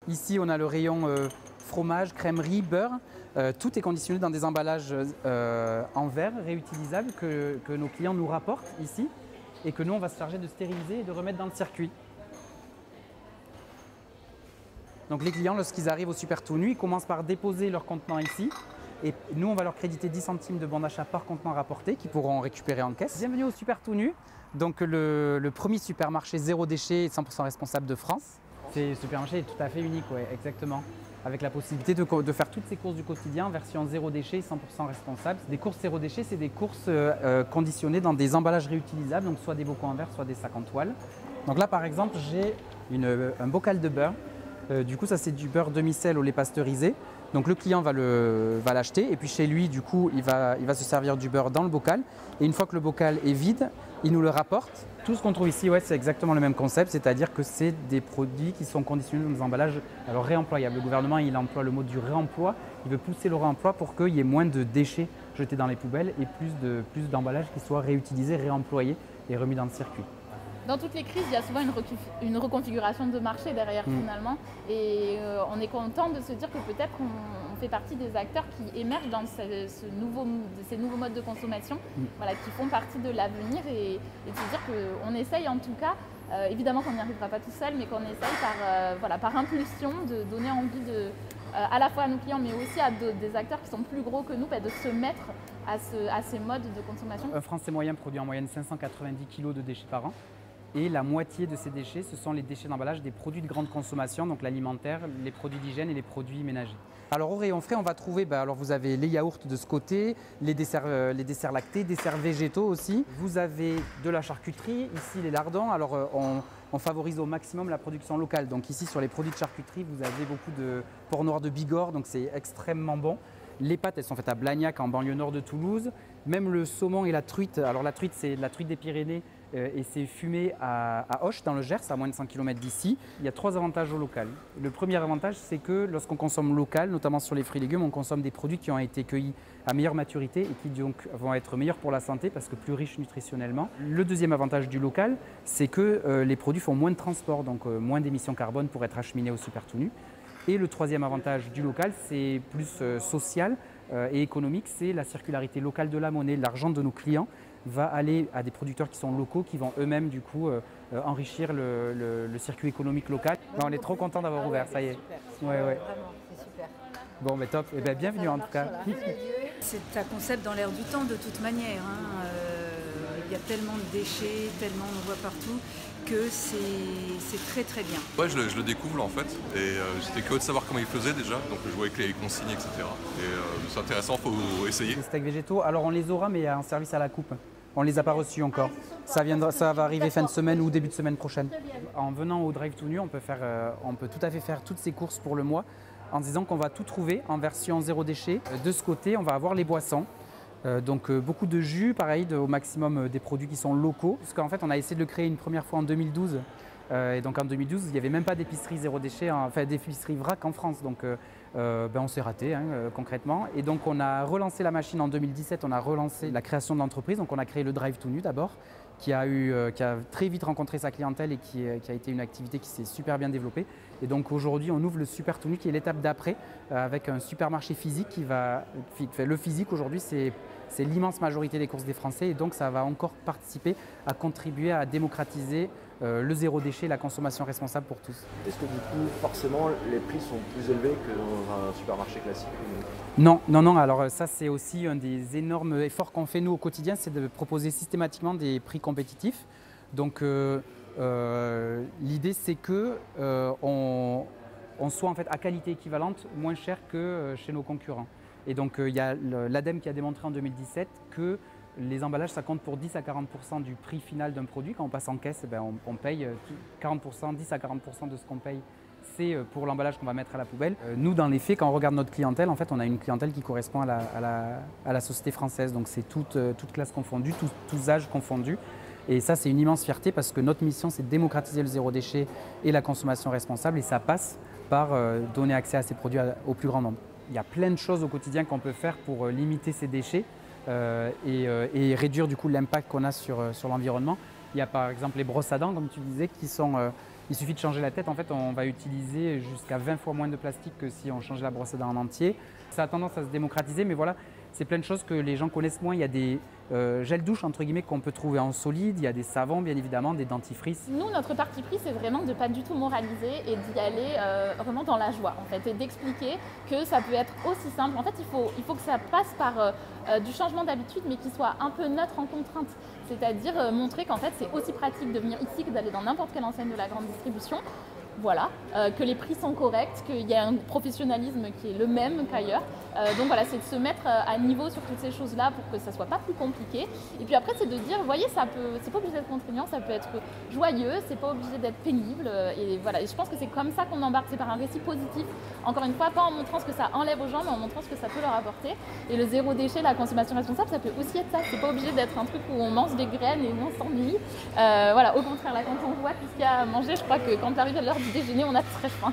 Ici, on a le rayon fromage, crèmerie, beurre. Tout est conditionné dans des emballages en verre réutilisables que nos clients nous rapportent ici et que nous, on va se charger de stériliser et de remettre dans le circuit. Donc les clients, lorsqu'ils arrivent au Super Tout Nu, ils commencent par déposer leur contenant ici. Et nous, on va leur créditer 10 centimes de bon d'achat par contenant rapporté qu'ils pourront récupérer en caisse. Bienvenue au Super Tout Nu, donc le premier supermarché zéro déchet et 100% responsable de France. C'est supermarché est tout à fait unique, ouais, exactement. Avec la possibilité de faire toutes ces courses du quotidien en version zéro déchet, 100% responsable. Des courses zéro déchet, c'est des courses conditionnées dans des emballages réutilisables, donc soit des bocaux en verre, soit des sacs en toile. Donc là, par exemple, j'ai un bocal de beurre. Du coup, ça c'est du beurre demi-sel au lait pasteurisé. Donc le client va l'acheter et puis chez lui, du coup, il va se servir du beurre dans le bocal. Et une fois que le bocal est vide, il nous le rapporte. Tout ce qu'on trouve ici, ouais, c'est exactement le même concept, c'est-à-dire que c'est des produits qui sont conditionnés dans des emballages réemployables. Le gouvernement, il emploie le mot du réemploi. Il veut pousser le réemploi pour qu'il y ait moins de déchets jetés dans les poubelles et plus d'emballages qui soient réutilisés, réemployés et remis dans le circuit. Dans toutes les crises, il y a souvent une reconfiguration de marché derrière finalement. Et on est content de se dire que peut-être on fait partie des acteurs qui émergent dans ces nouveaux modes de consommation, voilà, qui font partie de l'avenir et de se dire qu'on essaye en tout cas, évidemment qu'on n'y arrivera pas tout seul, mais qu'on essaye par impulsion de donner envie à la fois à nos clients, mais aussi à des acteurs qui sont plus gros que nous, de se mettre à ces modes de consommation. Un Français moyen produit en moyenne 590 kg de déchets par an. Et la moitié de ces déchets, ce sont les déchets d'emballage des produits de grande consommation, donc l'alimentaire, les produits d'hygiène et les produits ménagers. Alors au rayon frais, on va trouver, alors vous avez les yaourts de ce côté, les desserts lactés, desserts végétaux aussi. Vous avez de la charcuterie, ici les lardons. Alors on favorise au maximum la production locale. Donc ici sur les produits de charcuterie, vous avez beaucoup de porc noir de Bigorre, donc c'est extrêmement bon. Les pâtes, elles sont faites à Blagnac, en banlieue nord de Toulouse. Même le saumon et la truite. Alors la truite, c'est la truite des Pyrénées et c'est fumé à Auch, dans le Gers, à moins de 100 km d'ici. Il y a 3 avantages au local. Le premier avantage, c'est que lorsqu'on consomme local, notamment sur les fruits et légumes, on consomme des produits qui ont été cueillis à meilleure maturité et qui donc vont être meilleurs pour la santé parce que plus riches nutritionnellement. Le deuxième avantage du local, c'est que les produits font moins de transport, donc moins d'émissions carbone pour être acheminés au Super Tout Nu. Et le troisième avantage du local, c'est plus social et économique, c'est la circularité locale de la monnaie. L'argent de nos clients va aller à des producteurs qui sont locaux, qui vont eux-mêmes du coup enrichir le circuit économique local. On est trop content d'avoir ouvert, ça y est. Ouais. Vraiment, c'est super. Bon, mais top. Et bienvenue en tout cas. C'est un concept dans l'air du temps de toute manière. Il y a tellement de déchets, tellement on en voit partout, que c'est très très bien. Ouais, je le découvre là, en fait, et j'étais curieux de savoir comment il faisait déjà, donc je voyais que les consignes, etc. Et c'est intéressant, il faut essayer. Les steaks végétaux, alors on les aura, mais en service à la coupe. On ne les a pas reçus encore. Ça va arriver fin de semaine ou début de semaine prochaine. En venant au Drive Tout Nu, on peut tout à fait faire toutes ces courses pour le mois en se disant qu'on va tout trouver en version zéro déchet. De ce côté, on va avoir les boissons. Donc beaucoup de jus, pareil, au maximum des produits qui sont locaux. Parce qu'en fait, on a essayé de le créer une première fois en 2012. Et donc en 2012, il n'y avait même pas d'épicerie zéro déchet, enfin d'épicerie vrac en France. Donc on s'est raté concrètement. Et donc on a relancé la machine en 2017, on a relancé la création de l'entreprise. Donc on a créé le Drive Tout Nu d'abord, qui a très vite rencontré sa clientèle et qui a été une activité qui s'est super bien développée. Et donc aujourd'hui, on ouvre le Super Tout Nu qui est l'étape d'après, avec un supermarché physique le physique aujourd'hui, c'est l'immense majorité des courses des Français et donc ça va encore participer à contribuer à démocratiser le zéro déchet, la consommation responsable pour tous. Est-ce que du coup, forcément, les prix sont plus élevés que dans un supermarché classique? Non. Alors ça, c'est aussi un des énormes efforts qu'on fait nous au quotidien, c'est de proposer systématiquement des prix compétitifs. Donc l'idée, c'est que on soit en fait à qualité équivalente, moins cher que chez nos concurrents. Et donc il y a l'ADEME qui a démontré en 2017 que les emballages, ça compte pour 10 à 40% du prix final d'un produit. Quand on passe en caisse, on paye 40%, 10 à 40% de ce qu'on paye, c'est pour l'emballage qu'on va mettre à la poubelle. Nous, dans les faits, quand on regarde notre clientèle, en fait, on a une clientèle qui correspond à la société française. Donc c'est toute classe confondue, tous âges confondus. Et ça, c'est une immense fierté parce que notre mission, c'est de démocratiser le zéro déchet et la consommation responsable. Et ça passe par donner accès à ces produits au plus grand nombre. Il y a plein de choses au quotidien qu'on peut faire pour limiter ces déchets et réduire du coup l'impact qu'on a sur l'environnement. Il y a par exemple les brosses à dents, comme tu disais, Il suffit de changer la tête, en fait, on va utiliser jusqu'à 20 fois moins de plastique que si on changeait la brosse à dents en entier. Ça a tendance à se démocratiser, mais voilà, c'est plein de choses que les gens connaissent moins. Il y a des gels douche entre guillemets qu'on peut trouver en solide, il y a des savons bien évidemment, des dentifrices. Nous, notre parti pris, c'est vraiment de ne pas du tout moraliser et d'y aller vraiment dans la joie en fait, et d'expliquer que ça peut être aussi simple. En fait, il faut que ça passe par du changement d'habitude, mais qui soit un peu neutre en contrainte. C'est-à-dire montrer qu'en fait, c'est aussi pratique de venir ici que d'aller dans n'importe quelle enseigne de la grande distribution. Voilà, que les prix sont corrects, qu'il y a un professionnalisme qui est le même qu'ailleurs. Donc voilà, c'est de se mettre à niveau sur toutes ces choses-là pour que ça ne soit pas plus compliqué. Et puis après, c'est de dire, vous voyez, c'est pas obligé d'être contraignant, ça peut être joyeux, c'est pas obligé d'être pénible. Et voilà, et je pense que c'est comme ça qu'on embarque, c'est par un récit positif. Encore une fois, pas en montrant ce que ça enlève aux gens, mais en montrant ce que ça peut leur apporter. Et le zéro déchet, la consommation responsable, ça peut aussi être ça. C'est pas obligé d'être un truc où on mange des graines et on s'ennuie. Voilà, au contraire, là, quand on voit tout ce qu'il y a à manger, je crois que quand arrive à l'heure du déjeuner, on a très faim.